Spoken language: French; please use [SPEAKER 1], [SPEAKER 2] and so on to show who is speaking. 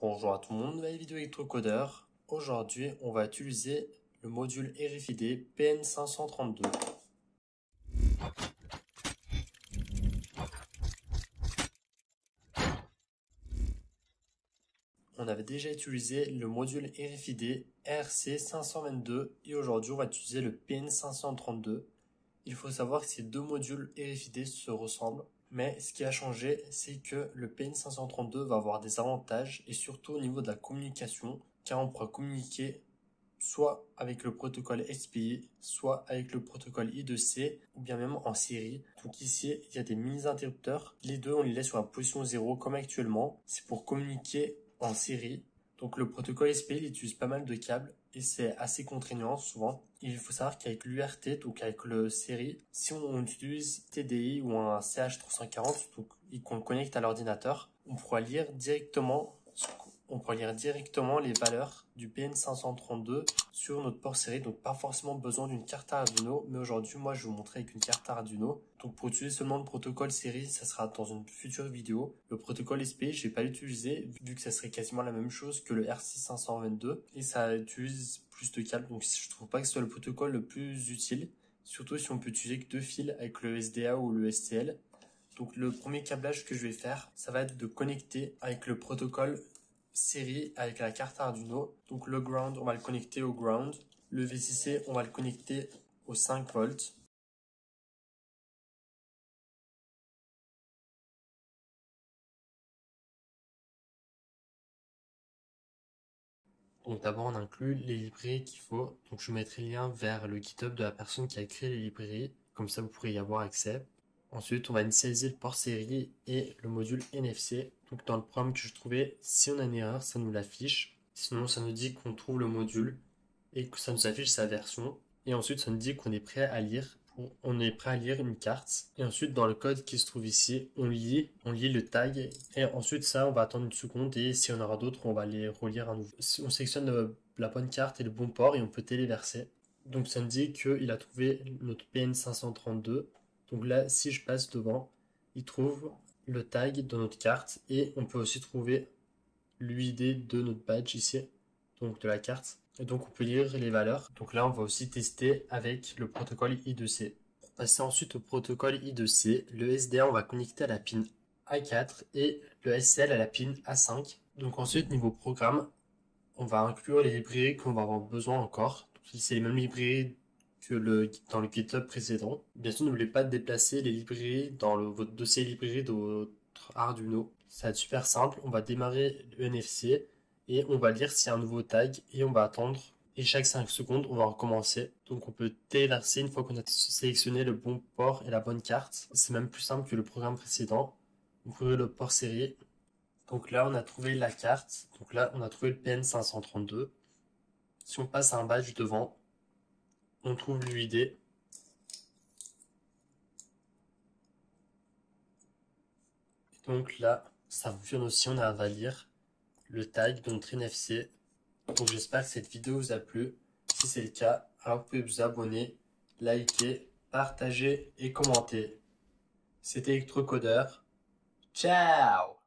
[SPEAKER 1] Bonjour à tout le monde, nouvelle vidéo électrocodeur. Aujourd'hui, on va utiliser le module RFID PN532. On avait déjà utilisé le module RFID RC522 et aujourd'hui, on va utiliser le PN532. Il faut savoir que ces deux modules RFID se ressemblent, mais ce qui a changé, c'est que le PN532 va avoir des avantages et surtout au niveau de la communication, car on pourra communiquer soit avec le protocole SPI, soit avec le protocole I2C, ou bien même en série. Donc ici, il y a des mini-interrupteurs. Les deux, on les laisse sur la position 0 comme actuellement. C'est pour communiquer en série. Donc le protocole SPI, il utilise pas mal de câbles et c'est assez contraignant souvent. Il faut savoir qu'avec l'URT, donc avec le série, si on utilise TDI ou un CH340, donc qu'on connecte à l'ordinateur, on pourra lire directement les valeurs du PN532 sur notre port série, donc pas forcément besoin d'une carte Arduino, mais aujourd'hui moi je vais vous montrer avec une carte Arduino. Donc pour utiliser seulement le protocole série, ça sera dans une future vidéo. Le protocole SPI, je vais pas l'utiliser vu que ça serait quasiment la même chose que le RC522 et ça utilise plus de câbles, donc je trouve pas que ce soit le protocole le plus utile, surtout si on peut utiliser que deux fils avec le SDA ou le STL. Donc le premier câblage que je vais faire, ça va être de connecter avec le protocole série avec la carte Arduino. Donc le ground, on va le connecter au ground. Le VCC, on va le connecter au 5 volts. Donc d'abord on inclut les librairies qu'il faut. Donc je mettrai le lien vers le GitHub de la personne qui a créé les librairies. Comme ça vous pourrez y avoir accès. Ensuite on va initialiser le port série et le module NFC. Donc dans le programme que je trouvais, si on a une erreur, ça nous l'affiche. Sinon ça nous dit qu'on trouve le module et que ça nous affiche sa version. Et ensuite ça nous dit qu'on est prêt à lire. On est prêt à lire une carte. Et ensuite dans le code qui se trouve ici, on lit le tag. Et ensuite ça, on va attendre une seconde et si on aura d'autres, on va les relire à nouveau. On sélectionne la bonne carte et le bon port et on peut téléverser. Donc ça me dit qu'il a trouvé notre PN532. Donc là, si je passe devant, il trouve le tag de notre carte et on peut aussi trouver l'UID de notre badge ici, donc de la carte. Et donc on peut lire les valeurs. Donc là, on va aussi tester avec le protocole I2C. Pour passer ensuite au protocole I2C, le SDA, on va connecter à la pin A4 et le SL à la pin A5. Donc ensuite, niveau programme, on va inclure les librairies qu'on va avoir besoin encore. C'est les mêmes librairies que dans le GitHub précédent. Bien sûr, n'oubliez pas de déplacer les librairies dans votre dossier librairie de votre Arduino. Ça va être super simple. On va démarrer le NFC et on va lire s'il y a un nouveau tag et on va attendre. Et chaque 5 secondes, on va recommencer. Donc on peut téléverser une fois qu'on a sélectionné le bon port et la bonne carte. C'est même plus simple que le programme précédent. Vous pouvez le port série. Donc là, on a trouvé la carte. Donc là, on a trouvé le PN532. Si on passe à un badge devant, on trouve l'UID. Donc là, ça fonctionne aussi, on arrive à lire le tag de notre NFC. Donc j'espère que cette vidéo vous a plu. Si c'est le cas, alors vous pouvez vous abonner, liker, partager et commenter. C'était Electrocodeur. Ciao!